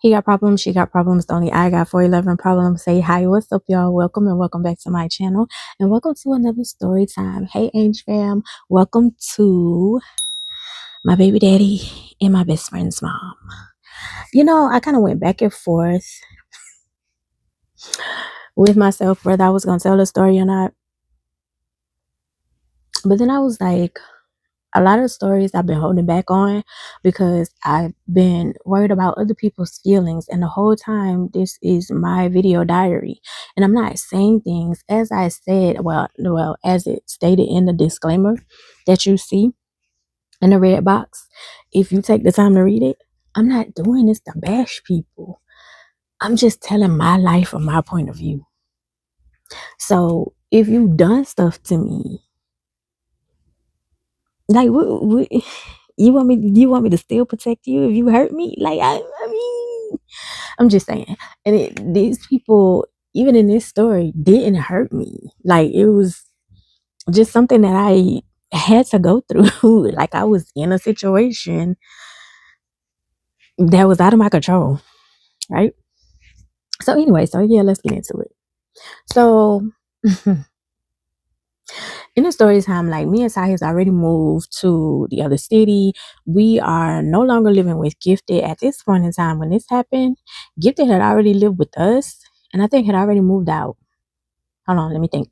He got problems, she got problems. Only I got 411 problems. Say hi, what's up, y'all? Welcome and welcome back to my channel, and welcome to another story time. Hey, Angel fam, welcome to my baby daddy and my best friend's mom. I kind of went back and forth with myself whether I was gonna tell the story or not, but then I was like, a lot of stories I've been holding back on because I've been worried about other people's feelings. And the whole time, this is my video diary. And I'm not saying things as I said, as it stated in the disclaimer that you see in the red box. If you take the time to read it, I'm not doing this to bash people. I'm just telling my life from my point of view. So if you've done stuff to me, like what you want me to still protect you if you hurt me? Like I mean, I'm just saying. And these people, even in this story, didn't hurt me. Like it was just something that I had to go through. Like I was in a situation that was out of my control, right? So anyway, so yeah, let's get into it. So in the story time, like me and Sai has already moved to the other city. We are no longer living with Gifted at this point in time. When this happened, Gifted had already lived with us, and I think had already moved out. Hold on, let me think.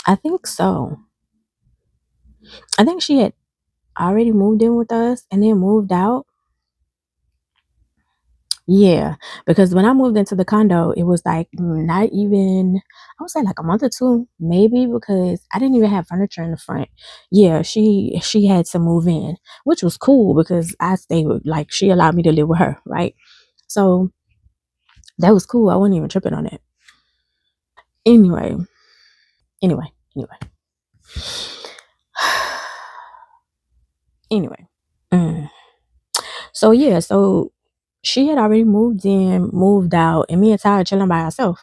I think so. I think she had already moved in with us and then moved out. Yeah, because when I moved into the condo, it was like not even, I would say like a month or two, maybe, because I didn't even have furniture in the front. Yeah, she had to move in, which was cool because I stayed with, like, she allowed me to live with her, right? So that was cool. I wasn't even tripping on it. Anyway, anyway. Anyway. Mm. So yeah, so she had already moved in, moved out, and me and Ty are chilling by ourselves.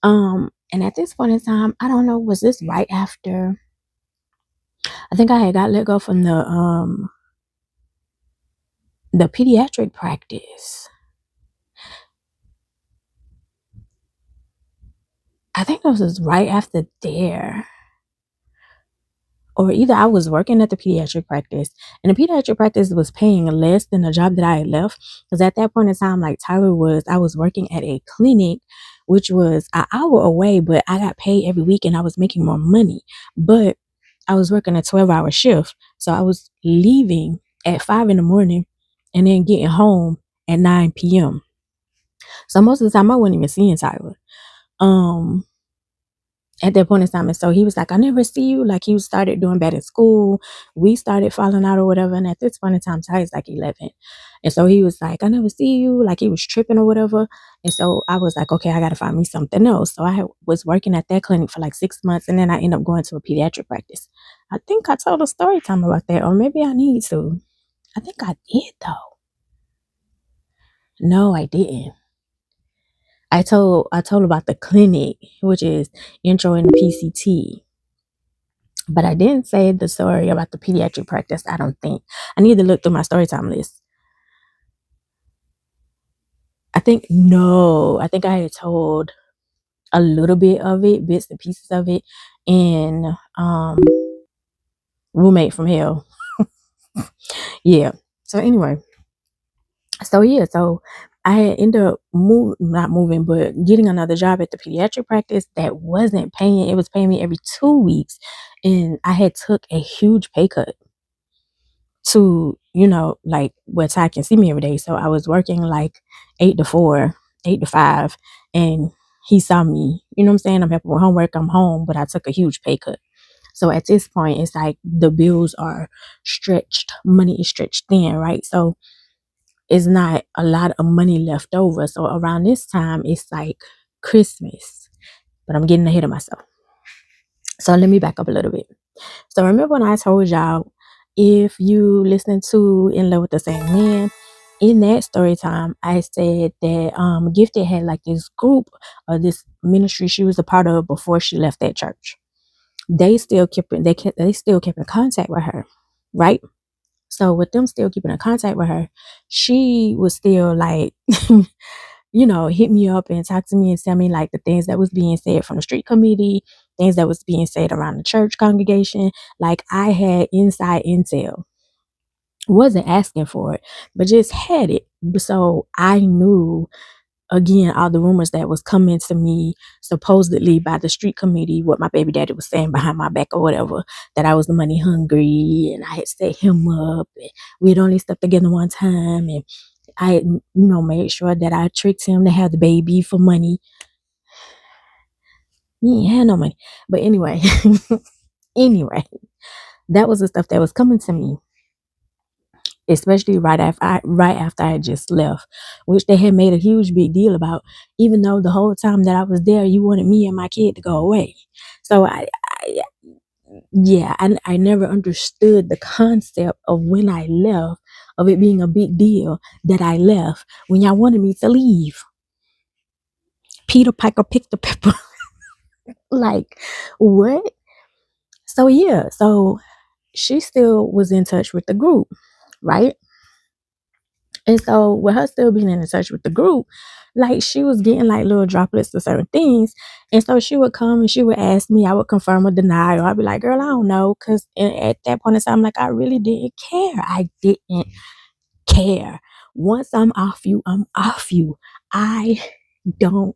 And at this point in time, I don't know, was this right after? I think I had got let go from the pediatric practice. I think it was right after there. Or either I was working at the pediatric practice, and the pediatric practice was paying less than the job that I had left. Because at that point in time, like I was working at a clinic, which was an hour away, but I got paid every week and I was making more money. But I was working a 12-hour shift. So I was leaving at 5 in the morning and then getting home at 9 p.m. So most of the time I wasn't even seeing Tyler. Um, at that point in time. And so he was like, I never see you. Like he started doing bad at school. We started falling out or whatever. And at this point in time, Ty's like 11. And so he was like, I never see you. Like he was tripping or whatever. And so I was like, okay, I got to find me something else. So was working at that clinic for like 6 months. And then I ended up going to a pediatric practice. I think I told a story time about that. Or maybe I need to. I think I did though. No, I didn't. I told about the clinic, which is intro in the PCT. But I didn't say the story about the pediatric practice, I don't think. I need to look through my story time list. I think I had told a little bit of it, bits and pieces of it, in Roommate from Hell. Yeah. So anyway. So I had ended up not moving, but getting another job at the pediatric practice that wasn't paying. It was paying me every 2 weeks. And I had took a huge pay cut to, like where Ty can see me every day. So I was working like 8 to 4, 8 to 5, and he saw me, you know what I'm saying? I'm helping with homework, I'm home, but I took a huge pay cut. So at this point, it's like the bills are stretched, money is stretched thin, right? So it's not a lot of money left over. So around this time, it's like Christmas, but I'm getting ahead of myself. So let me back up a little bit. So remember when I told y'all, if you listen to In Love with the Same Man, in that story time, I said that Gifted had like this group or this ministry she was a part of before she left that church. they still kept in contact with her, right? So with them still keeping in contact with her, she was still like, hit me up and talk to me and tell me like the things that was being said from the street committee, things that was being said around the church congregation. Like I had inside intel, wasn't asking for it, but just had it. So I knew again all the rumors that was coming to me supposedly by the street committee, what my baby daddy was saying behind my back or whatever, that I was the money hungry and I had set him up and we'd only slept together one time and I made sure that I tricked him to have the baby for money. He ain't had no money. But anyway, anyway, that was the stuff that was coming to me, especially right after I had just left, which they had made a huge big deal about, even though the whole time that I was there, you wanted me and my kid to go away. So I never understood the concept of when I left, of it being a big deal that I left when y'all wanted me to leave. Peter Piper picked the pepper. Like, what? So yeah, so she still was in touch with the group, right? And so with her still being in touch with the group, like she was getting like little droplets of certain things. And so she would come and she would ask me, I would confirm or deny, or I'd be like, girl, I don't know. Cause at that point in time, like I really didn't care. I didn't care. Once I'm off you, I'm off you. I don't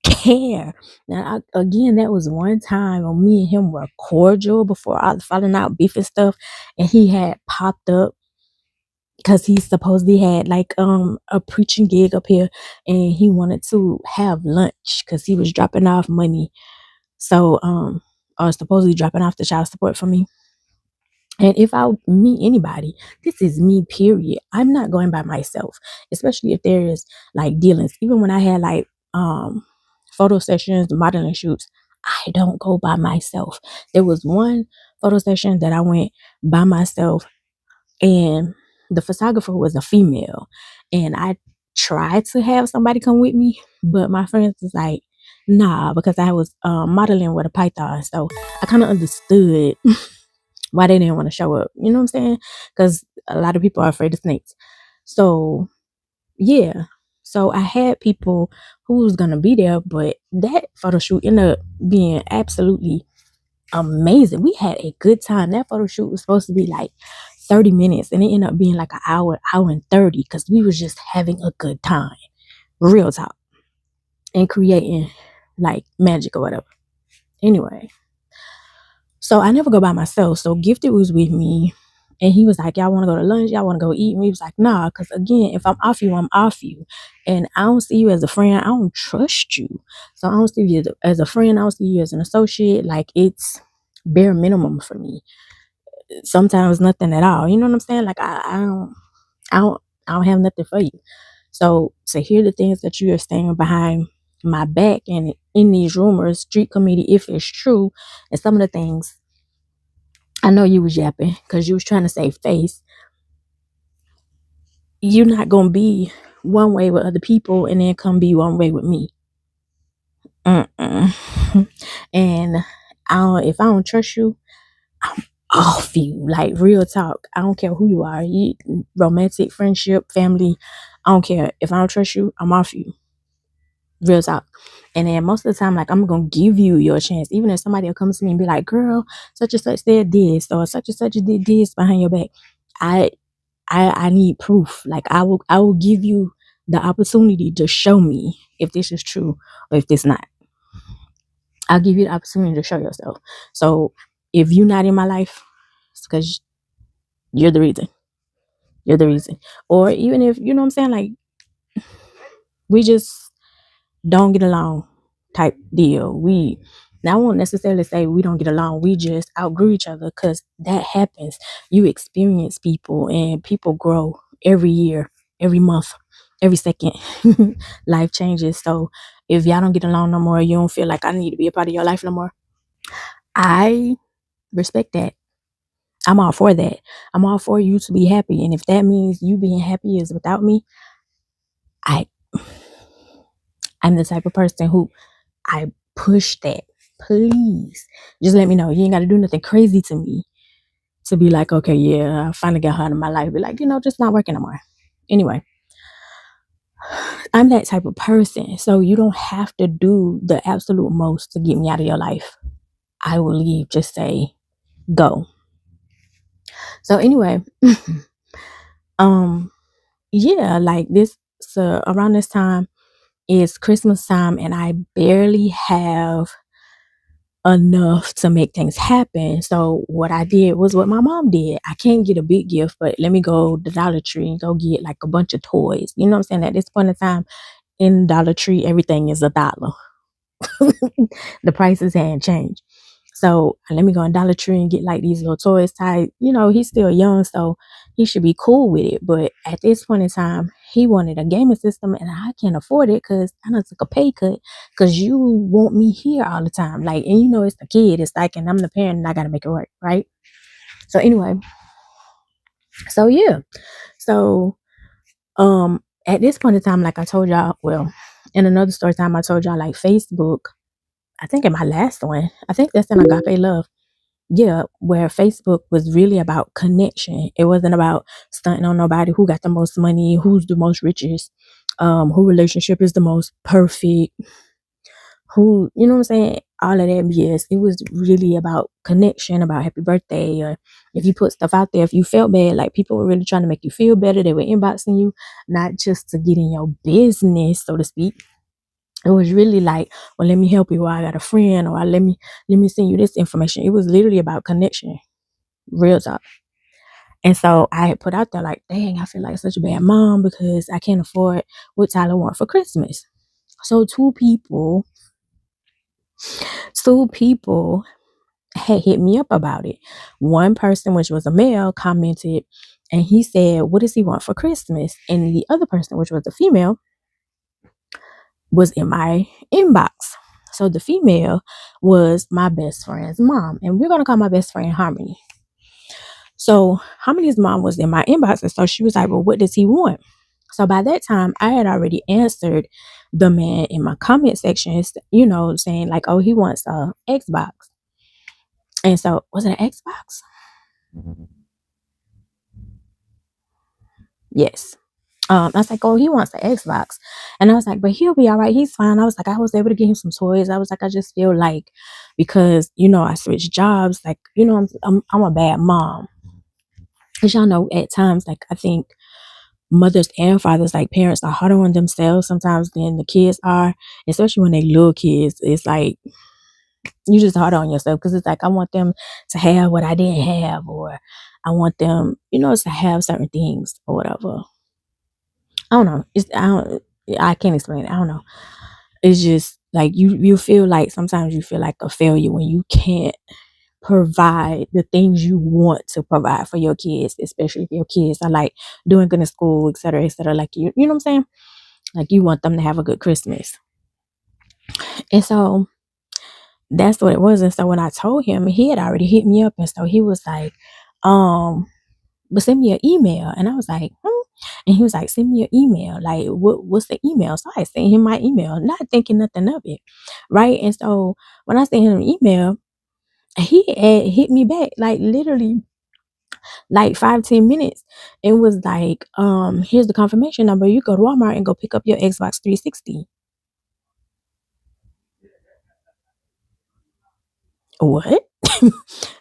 care. Now, again, that was one time when me and him were cordial before all the falling out, beef and stuff. And he had popped up because he supposedly had like a preaching gig up here and he wanted to have lunch because he was dropping off money. So or supposedly dropping off the child support for me. And if I meet anybody, this is me, period. I'm not going by myself, especially if there is like dealings. Even when I had like photo sessions, modeling shoots, I don't go by myself. There was one photo session that I went by myself, and the photographer was a female, and I tried to have somebody come with me, but my friends was like, nah, because I was modeling with a python, so I kind of understood why they didn't want to show up. You know what I'm saying? Because a lot of people are afraid of snakes. So yeah. So I had people who was gonna be there, but that photo shoot ended up being absolutely amazing. We had a good time. That photo shoot was supposed to be like 30 minutes and it ended up being like an hour and 30 because we was just having a good time. Real talk. And creating like magic or whatever. Anyway. So I never go by myself. So Gifted was with me and he was like, y'all want to go to lunch? Y'all want to go eat? And we was like, nah, because again, if I'm off you, I'm off you. And I don't see you as a friend. I don't trust you. So I don't see you as a friend. I don't see you as an associate. Like it's bare minimum for me. Sometimes nothing at all. You know what I'm saying? Like I don't have nothing for you. So to hear the things that you are saying behind my back and in these rumors, street committee, if it's true, and some of the things, I know you was yapping because you was trying to save face. You're not gonna be one way with other people and then come be one way with me. Mm-mm. And if I don't trust you, I'm off you. Like real talk. I don't care who you are. Romantic, friendship, family. I don't care. If I don't trust you, I'm off you. Real talk. And then most of the time, like I'm gonna give you your chance. Even if somebody will come to me and be like, girl, such and such said this or such and such did this behind your back. I I need proof. Like I will give you the opportunity to show me if this is true or if this not. I'll give you the opportunity to show yourself. So if you're not in my life, it's because you're the reason. You're the reason. Or even if you know what I'm saying, like we just don't get along type deal. Now I won't necessarily say we don't get along. We just outgrew each other because that happens. You experience people and people grow every year, every month, every second. Life changes. So if y'all don't get along no more, you don't feel like I need to be a part of your life no more. I respect that. I'm all for that. I'm all for you to be happy. And if that means you being happy is without me, I I'm the type of person who I push that please just let me know. You ain't got to do nothing crazy to me to be like, okay, yeah, I finally got her out of my life. Be like, just not working no more. Anyway, I'm that type of person. So you don't have to do the absolute most to get me out of your life. I will leave. Just say go. So anyway, um, yeah, like this. So around this time is Christmas time, and I barely have enough to make things happen. So what I did was what my mom did. I can't get a big gift, but let me go to Dollar Tree and go get like a bunch of toys. You know what I'm saying? At this point in time in Dollar Tree, everything is $1. The prices hadn't changed. So let me go in Dollar Tree and get like these little toys tied. He's still young, so he should be cool with it. But at this point in time, he wanted a gaming system, and I can't afford it because I done took a pay cut because you want me here all the time. Like, and it's the kid. It's like, and I'm the parent, and I gotta make it work, right? So anyway, so yeah, so at this point in time, like I told y'all, well, in another story time, I told y'all like Facebook. I think in my last one, I think that's in Agape Love. Yeah, where Facebook was really about connection. It wasn't about stunting on nobody who got the most money, who's the most richest, who relationship is the most perfect, who, you know what I'm saying? All of that BS. It was really about connection, about happy birthday, or if you put stuff out there, if you felt bad, like people were really trying to make you feel better. They were inboxing you, not just to get in your business, so to speak. It was really like, well, let me help you, or I got a friend, or let me send you this information. It was literally about connection, real talk. And so I had put out there like, dang, I feel like such a bad mom because I can't afford what Tyler want for Christmas. So two people had hit me up about it. One person, which was a male, commented and he said, what does he want for Christmas? And the other person, which was a female, was in my inbox. So the female was my best friend's mom. And we're going to call my best friend Harmony. So Harmony's mom was in my inbox. And so she was like, well, what does he want? So by that time, I had already answered the man in my comment section, saying like, oh, he wants a Xbox. And so, was it an Xbox? Yes. I was like, oh, he wants an Xbox. And I was like, but he'll be all right. He's fine. I was like, I was able to get him some toys. I was like, I just feel like because, I switched jobs, like, I'm a bad mom. As y'all know, at times, like, I think mothers and fathers, like parents, are harder on themselves sometimes than the kids are, especially when they little kids. It's like you just harder on yourself because it's like I want them to have what I didn't have, or I want them, to have certain things or whatever. I don't know. I can't explain it. I don't know. It's just like you feel like sometimes you feel like a failure when you can't provide the things you want to provide for your kids, especially if your kids are like doing good in school, et cetera, et cetera. Like you know what I'm saying? Like you want them to have a good Christmas. And so that's what it was. And so when I told him, he had already hit me up. And so he was like, but send me an email. And I was like, And he was like, send me your email. Like, what's the email? So I sent him my email, not thinking nothing of it. Right. And so when I sent him an email, he had hit me back, like literally like 5-10 minutes, and was like, here's the confirmation number. You go to Walmart and go pick up your Xbox 360. What?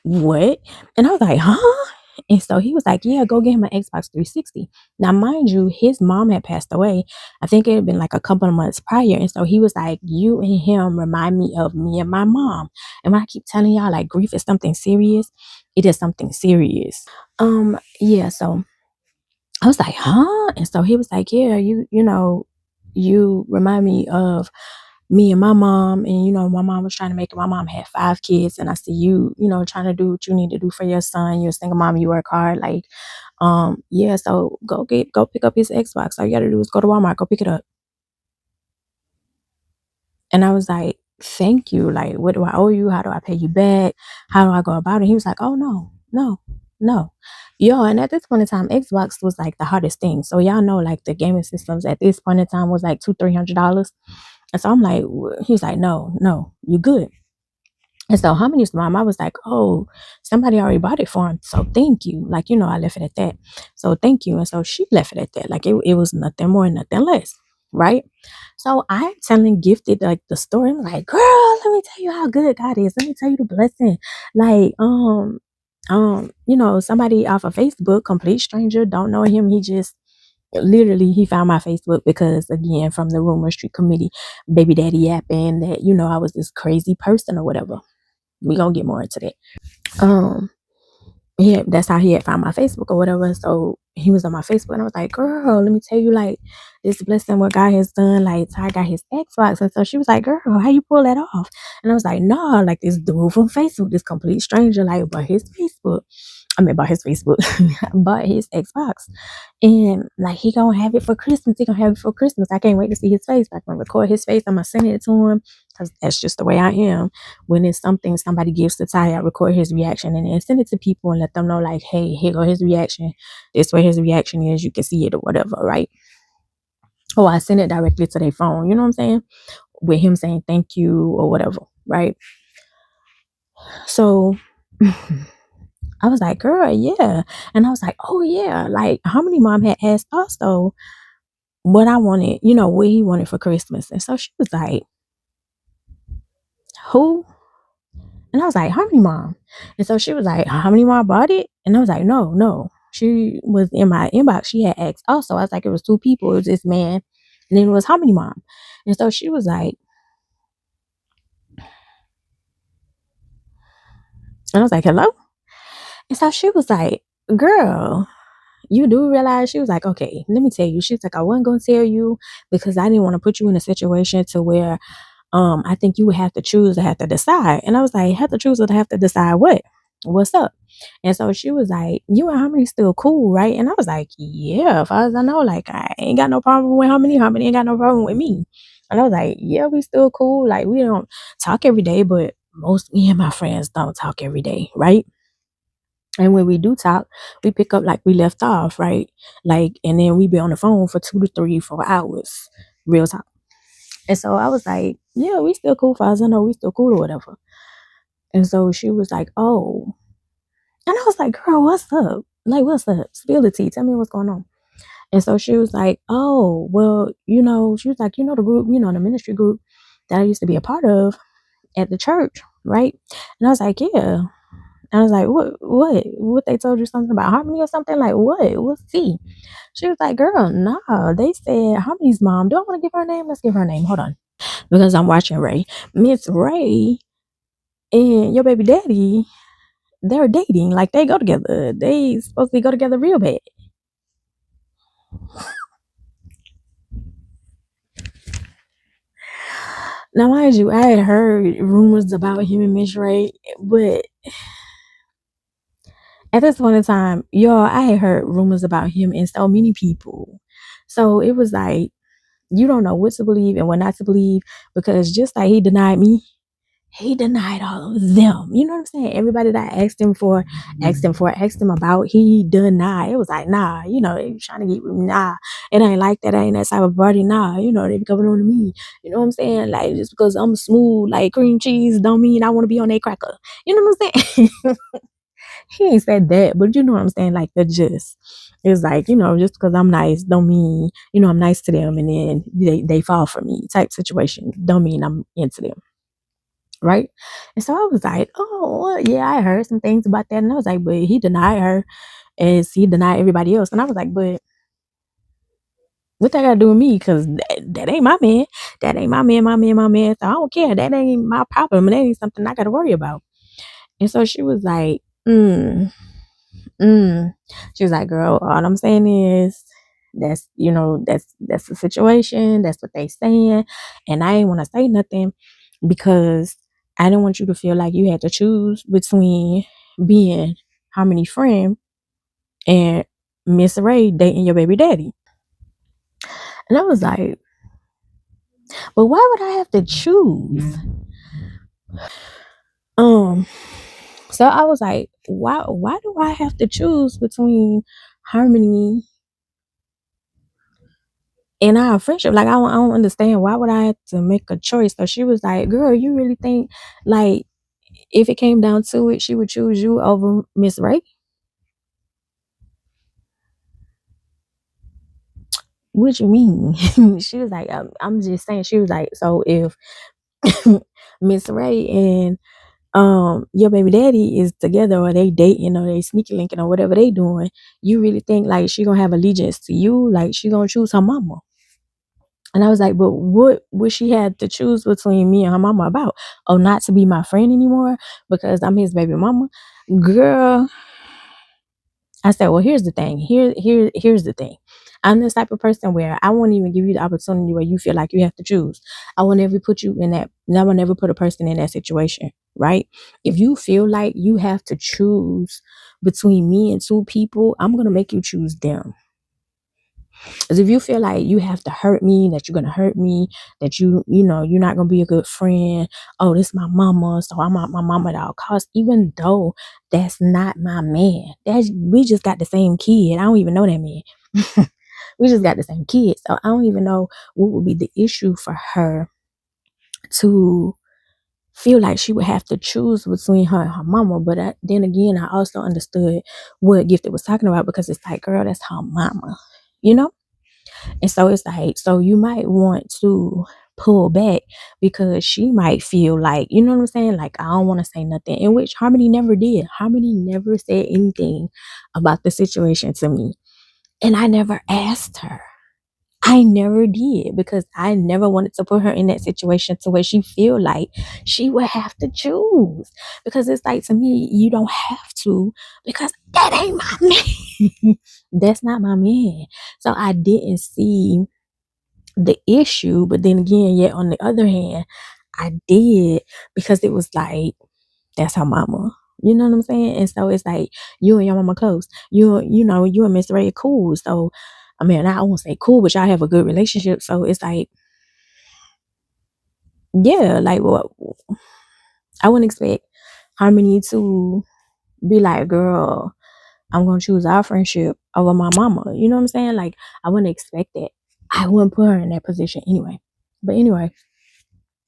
What? And I was like, huh? And so he was like, yeah, go get him an Xbox 360. Now, mind you, his mom had passed away. I think it had been like a couple of months prior. And so he was like, you and him remind me of me and my mom. And when I keep telling y'all, like, grief is something serious, it is something serious. Yeah, so I was like, huh? And so he was like, yeah, you remind me of me and my mom. And, my mom was trying to make it. My mom had 5 kids. And I see you, trying to do what you need to do for your son. You're a single mom. You work hard. Like, yeah, so go pick up his Xbox. All you got to do is go to Walmart, go pick it up. And I was like, thank you. Like, what do I owe you? How do I pay you back? How do I go about it? He was like, oh, no, no, no. Yo, and at this point in time, Xbox was like the hardest thing. So y'all know, like the gaming systems at this point in time was like $200-$300. And so I'm like, he was like, no, you good. And so Harmony's mom, I was like, oh, somebody already bought it for him. So thank you. Like, I left it at that. So thank you. And so she left it at that. Like it was nothing more, nothing less. Right. So I telling Gifted like the story. I'm like, girl, let me tell you how good God is. Let me tell you the blessing. Like, somebody off of Facebook, complete stranger, don't know him. He just literally he found my Facebook because again from the Rumor Street Committee, baby daddy yapping that, I was this crazy person or whatever. We gonna get more into that. Um, yeah, that's how he had found my Facebook or whatever. So he was on my Facebook, and I was like, "Girl, let me tell you, like this blessing what God has done. Like Ty got his Xbox, and so she was like, "Girl, how you pull that off?" And I was like, "No, like this dude from Facebook, this complete stranger, like bought his Facebook. I mean, bought his Facebook, bought his Xbox, and like he gonna have it for Christmas. He gonna have it for Christmas. I can't wait to see his face. I'm gonna record his face. I'm gonna send it to him because that's just the way I am. When it's something somebody gives to Ty, I record his reaction and then send it to people and let them know like, hey, here go his reaction. This way his reaction is. You can see it or whatever, right? Or I send it directly to their phone. You know what I'm saying? With him saying thank you or whatever, right? So I was like, girl, yeah. And I was like, oh yeah. Like Harmony mom had asked also what I wanted, what he wanted for Christmas. And so she was like, who? And I was like, Harmony mom. And so she was like, Harmony mom bought it? And I was like, no, no. She was in my inbox. She had asked also. I was like, it was two people. It was this man. And then it was Harmony mom. And so she was like, and I was like, hello? And so she was like, girl, you do realize, she was like, okay, let me tell you. She's like, I wasn't going to tell you because I didn't want to put you in a situation to where I think you would have to choose to have to decide. And I was like, have to choose or to have to decide what? What's up? And so she was like, you and Harmony still cool, right? And I was like, yeah, as far as I know, like I ain't got no problem with Harmony. Harmony ain't got no problem with me. And I was like, yeah, we still cool. Like we don't talk every day, but most me and my friends don't talk every day, right? And when we do talk, we pick up like we left off, right? Like, and then we be on the phone for 2 to 3, 4 hours, real talk. And so I was like, yeah, we still cool, far as I know, we still cool or whatever. And so she was like, oh. And I was like, girl, what's up? Like, what's up? Spill the tea. Tell me what's going on. And so she was like, oh, well, she was like, the group, the ministry group that I used to be a part of at the church, right? And I was like, yeah. And I was like, what they told you something about Harmony or something? Like, what? What's tea? She was like, girl, nah. They said Harmony's mom. Do I want to give her a name? Let's give her a name. Hold on. Because I'm watching Ray. Miss Ray and your baby daddy, they're dating. Like they go together. They supposed to go together real bad. Now, mind you, I had heard rumors about him and Miss Ray, but at this point in time, y'all, I had heard rumors about him and so many people. So it was like you don't know what to believe and what not to believe because just like he denied me, he denied all of them. You know what I'm saying? Everybody that I asked him about, he denied. It was like, nah, they was trying to get with me. Nah, it ain't like that. I ain't that type of party. Nah, they be coming on to me. You know what I'm saying? Like, just because I'm smooth like cream cheese don't mean I want to be on a cracker. You know what I'm saying? He ain't said that, but you know what I'm saying? Like, the gist. It's like, just because I'm nice don't mean, I'm nice to them and then they fall for me type situation. Don't mean I'm into them. Right. And so I was like, oh, well, yeah, I heard some things about that. And I was like, but he denied her as he denied everybody else. And I was like, but what that got to do with me? Because that ain't my man. That ain't my man, my man, my man. So I don't care. That ain't my problem. That ain't something I got to worry about. And so she was like, mm. She was like, girl, all I'm saying is that's the situation. That's what they saying. And I ain't want to say nothing because I didn't want you to feel like you had to choose between being Harmony friend and Miss Ray dating your baby daddy. And I was like, but why would I have to choose? Um, so I was like, why do I have to choose between Harmony and our friendship? Like I don't understand why would I have to make a choice. So she was like, girl, you really think like If it came down to it, she would choose you over Miss Ray. What you mean? She was like, I'm just saying. She was like, so if Miss Ray and your baby daddy is together, or they dating, or they sneaky linking, or whatever they doing, you really think like she gonna have allegiance to you? Like she gonna choose her mama? And I was like, but what would she have to choose between me and her mama about? Oh, not to be my friend anymore because I'm his baby mama? Girl, I said, well, here's the thing. Here's the thing. I'm this type of person where I won't even give you the opportunity where you feel like you have to choose. I will never put you in that. I will never put a person in that situation, right? If you feel like you have to choose between me and two people, I'm gonna make you choose them. Because if you feel like you have to hurt me, that you're gonna hurt me, that you know you're not gonna be a good friend. Oh, this is my mama, so I'm out my mama at all costs. Even though that's not my man, that's we just got the same kid. I don't even know that man. We just got the same kid, so I don't even know what would be the issue for her to feel like she would have to choose between her and her mama. But then again, I also understood what Gifted was talking about because it's like, girl, that's her mama, you know. And so it's like, so you might want to pull back because she might feel like, you know what I'm saying? Like, I don't want to say nothing, in which Harmony never did. Harmony never said anything about the situation to me. And I never asked her. I never did because I never wanted to put her in that situation to where she feel like she would have to choose. Because it's like, to me, you don't have to, because that ain't my man. That's not my man. So I didn't see the issue, but then again, yet on the other hand, I did, because it was like, that's her mama. You know what I'm saying? And so it's like, you and your mama close. You know, you and Miss Ray are cool. So I mean, I won't say cool, but y'all have a good relationship. So it's like, yeah, like, well, I wouldn't expect Harmony to be like, girl, I'm gonna choose our friendship over my mama. You know what I'm saying? Like, I wouldn't expect that. I wouldn't put her in that position anyway. But anyway,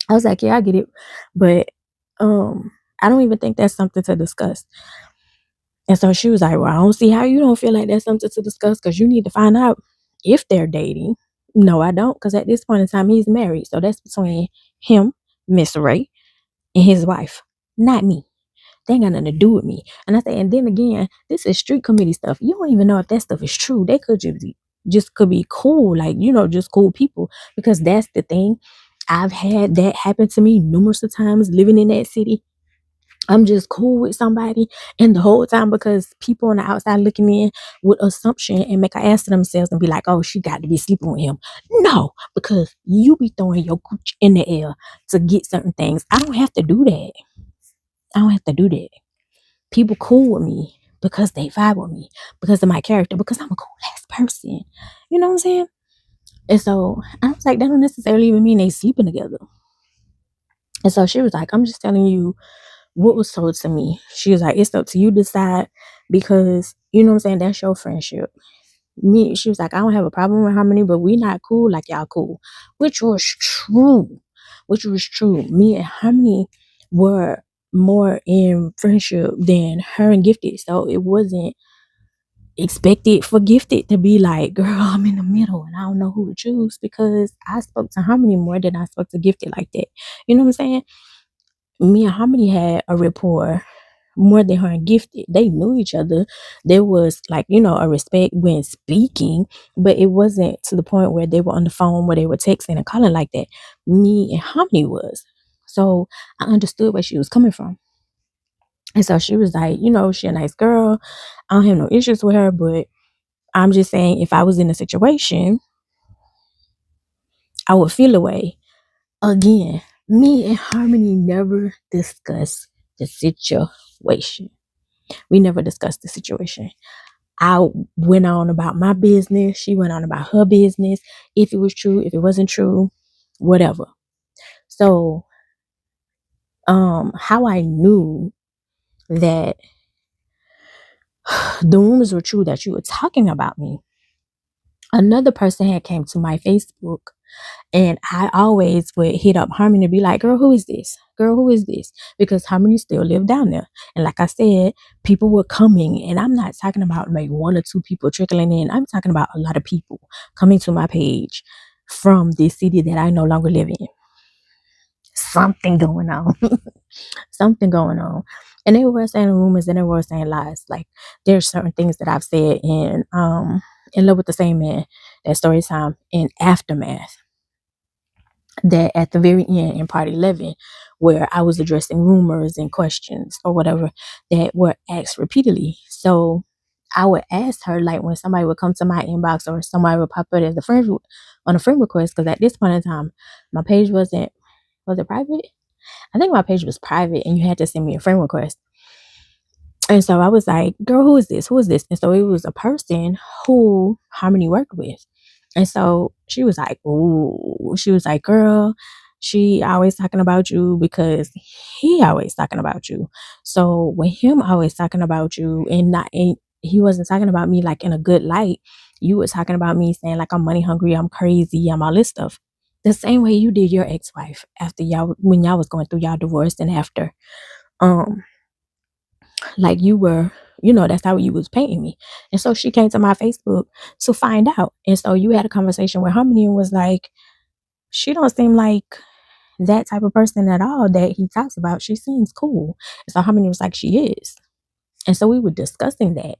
I was like, yeah, I get it. But I don't even think that's something to discuss. And so she was like, well, I don't see how you don't feel like that's something to discuss, because you need to find out if they're dating. No, I don't, because at this point in time, he's married. So that's between him, Miss Ray, and his wife, not me. They ain't got nothing to do with me. And I say, and then again, this is street committee stuff. You don't even know if that stuff is true. They could just could be cool, like, you know, just cool people. Because that's the thing. I've had that happen to me numerous of times living in that city. I'm just cool with somebody, and the whole time, because people on the outside looking in with assumption and make an ass of themselves and be like, oh, she got to be sleeping with him. No, because you be throwing your cooch in the air to get certain things. I don't have to do that. I don't have to do that. People cool with me because they vibe with me, because of my character, because I'm a cool ass person. You know what I'm saying? And so I was like, that don't necessarily even mean they sleeping together. And so she was like, I'm just telling you what was told to me. She was like, it's up to you to decide, because you know what I'm saying, that's your friendship. Me, she was like, I don't have a problem with Harmony, but we not cool like y'all cool. Which was true. Which was true. Me and Harmony were more in friendship than her and Gifted. So it wasn't expected for Gifted to be like, girl, I'm in the middle and I don't know who to choose, because I spoke to Harmony more than I spoke to Gifted like that. You know what I'm saying? Me and Harmony had a rapport more than her and Gifted. They knew each other. There was, like, you know, a respect when speaking, but it wasn't to the point where they were on the phone, where they were texting and calling like that. Me and Harmony was. So I understood where she was coming from. And so she was like, you know, she a nice girl. I don't have no issues with her, but I'm just saying, if I was in a situation, I would feel away. Again, me and Harmony never discussed the situation. We never discussed the situation. I went on about my business. She went on about her business. If it was true, if it wasn't true, whatever. So, how I knew that the rumors were true that you were talking about me, another person had came to my Facebook, and I always would hit up Harmony to be like, girl, who is this? girl, who is this? Because Harmony still lived down there. And like I said, people were coming, and I'm not talking about like one or two people trickling in. I'm talking about a lot of people coming to my page from this city that I no longer live in. Something going on. Something going on. And they were saying rumors and they were saying lies. Like there's certain things that I've said in Love with the Same Man, that story time in Aftermath, that at the very end in part 11, where I was addressing rumors and questions or whatever that were asked repeatedly. So I would ask her, like, when somebody would come to my inbox or somebody would pop up as a friend on a friend request, because at this point in time my page was it private? I think my page was private and you had to send me a friend request. And so I was like, girl, who is this? Who is this? And so it was a person who Harmony worked with. And so she was like, ooh, she was like, girl, she always talking about you because he always talking about you. So with him always talking about you and he wasn't talking about me like in a good light. You was talking about me saying like I'm money hungry, I'm crazy, I'm all this stuff. The same way you did your ex-wife after y'all when y'all was going through y'all divorce and after. Um like you were, that's how you was painting me. And so she came to my Facebook to find out. And so you had a conversation with Harmony and was like, she don't seem like that type of person at all that he talks about. She seems cool. And so Harmony was like, she is. And so we were discussing that.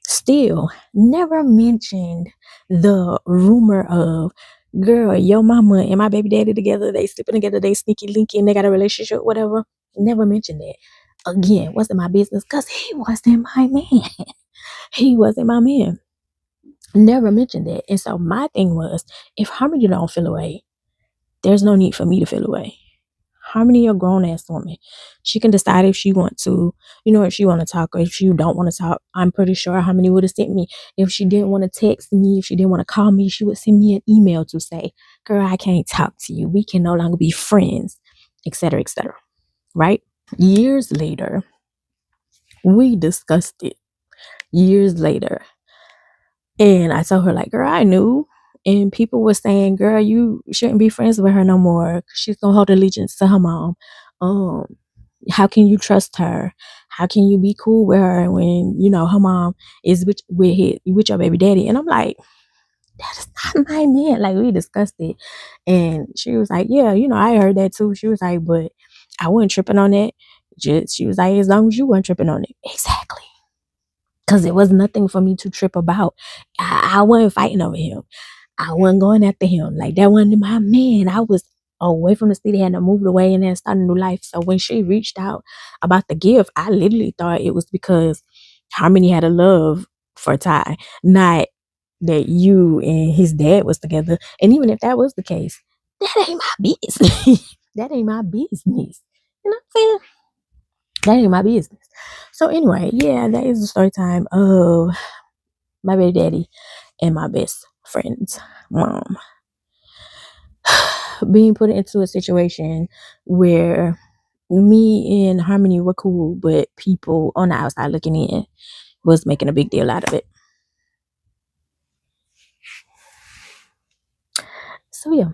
Still never mentioned the rumor of, girl, your mama and my baby daddy together, they sleeping together, they sneaky linky and they got a relationship, whatever. Never mentioned that. Again, wasn't my business because he wasn't my man. He wasn't my man. Never mentioned that. And so my thing was, if Harmony don't feel away, there's no need for me to feel away. Harmony, a grown ass woman. She can decide if she want to, if she want to talk or if she don't want to talk. I'm pretty sure Harmony would have sent me. If she didn't want to text me, if she didn't want to call me, she would send me an email to say, girl, I can't talk to you. We can no longer be friends, etc., etc. Right? Years later, we discussed it. Years later. And I told her, like, girl, I knew. And people were saying, girl, you shouldn't be friends with her no more. She's gonna hold allegiance to her mom. Um, how can you trust her? How can you be cool with her when her mom is with your baby daddy? And I'm like, that is not my man. Like we discussed it, and she was like, yeah, I heard that too. She was like, but I wasn't tripping on it. Just she was like, as long as you weren't tripping on it, exactly. Because it was nothing for me to trip about. I wasn't fighting over him. I wasn't going after him. Like, that wasn't my man. I was away from the city, had to move away and then start a new life. So when she reached out about the gift, I literally thought it was because Harmony had a love for Ty, not that you and his dad was together. And even if that was the case, that ain't my business. That ain't my business. You know what I'm saying? That ain't my business. So anyway, yeah, that is the story time of my baby daddy and my best friend's mom being put into a situation where me and Harmony were cool, but people on the outside looking in was making a big deal out of it. So yeah,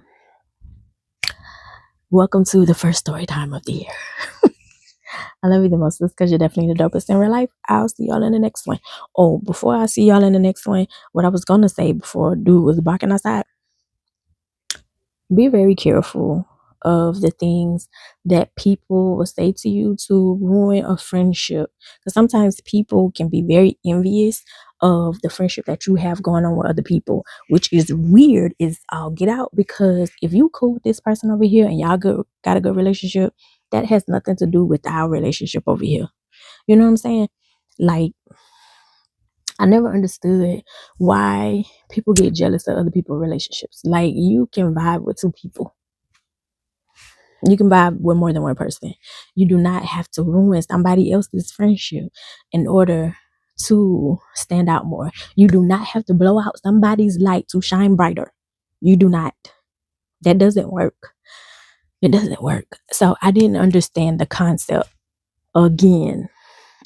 welcome to the first story time of the year. I love you the most because you're definitely the dopest in real life. I'll see y'all in the next one. Oh, before I see y'all in the next one, what I was gonna say before dude was barking outside, be very careful of the things that people will say to you to ruin a friendship, because sometimes people can be very envious of the friendship that you have going on with other people, which is weird is I'll get out, because if you cool with this person over here and y'all got a good relationship, that has nothing to do with our relationship over here. You know what I'm saying? Like, I never understood why people get jealous of other people's relationships. Like, you can vibe with two people. You can vibe with more than one person. You do not have to ruin somebody else's friendship in order to stand out more. You do not have to blow out somebody's light to shine brighter. You do not. That doesn't work. It doesn't work. So I didn't understand the concept. Again,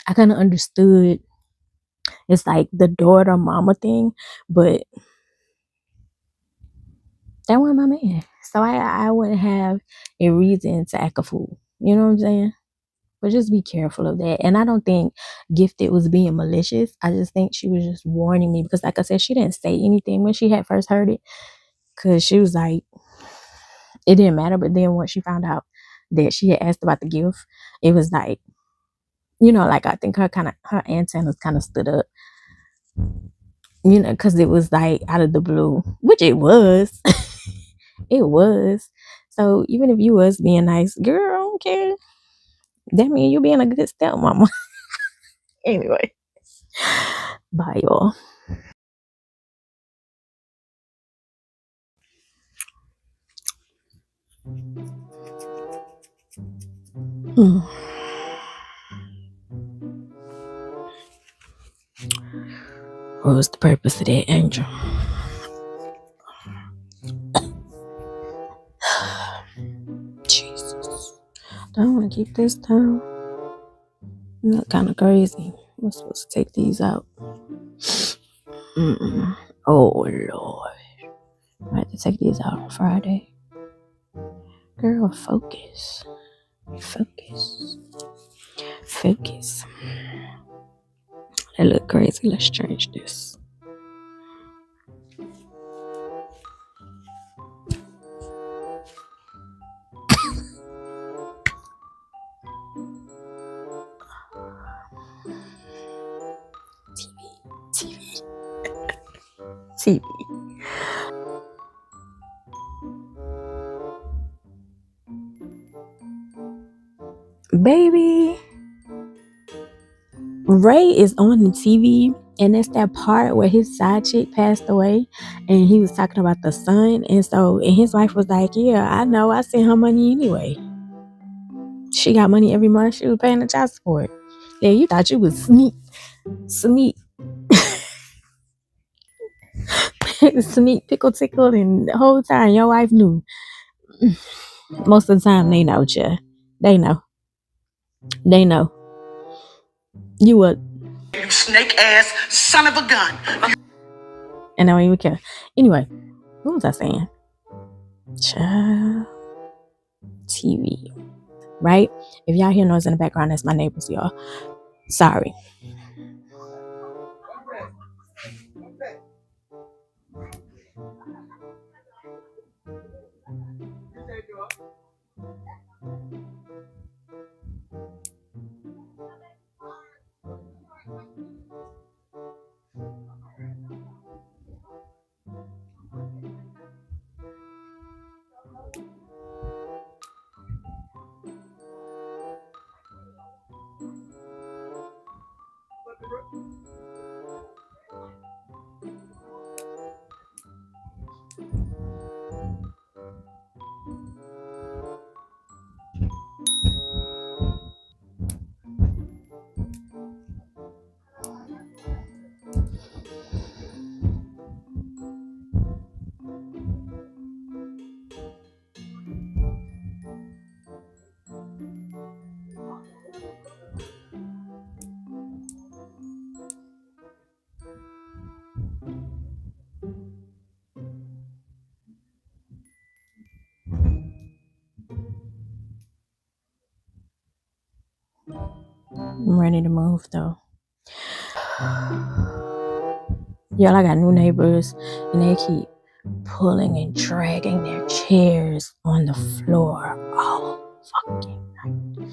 I kind of understood it's like the daughter mama thing, but That wasn't my man. So I wouldn't have a reason to act a fool. You know what I'm saying? But just be careful of that. And I don't think Gifted was being malicious. I just think she was just warning me because, like I said, she didn't say anything when she had first heard it because she was like, it didn't matter. But then once she found out that she had asked about the gift, it was like, like I think her antennas kind of stood up, because it was like out of the blue, which it was. It was. So even if you was being nice, girl, I don't care. That means you being a good stepmama. Anyway, bye, y'all. Hmm. What was the purpose of that, Angel? Jesus. Do I want to keep this down? Look kind of crazy. I'm supposed to take these out. Mm-mm. Oh, Lord. I have to take these out on Friday. Girl, focus. Focus. Focus. That look crazy. Let's change this. TV. TV. Baby, Ray is on the TV, and it's that part where his side chick passed away, and he was talking about the son, and his wife was like, "Yeah, I know, I sent her money anyway. She got money every month. She was paying the child support. Yeah, you thought you was sneak, sneak, pickle, tickle, and the whole time your wife knew. Most of the time, they know, yeah, they know, they know. You would, you snake ass son of a gun, and I don't even care. Anyway, what was I saying? Child. TV, right? If y'all hear noise in the background, that's my neighbors, y'all. Sorry. I'm ready to move though. Y'all, I got new neighbors, and they keep pulling and dragging their chairs on the floor all fucking night.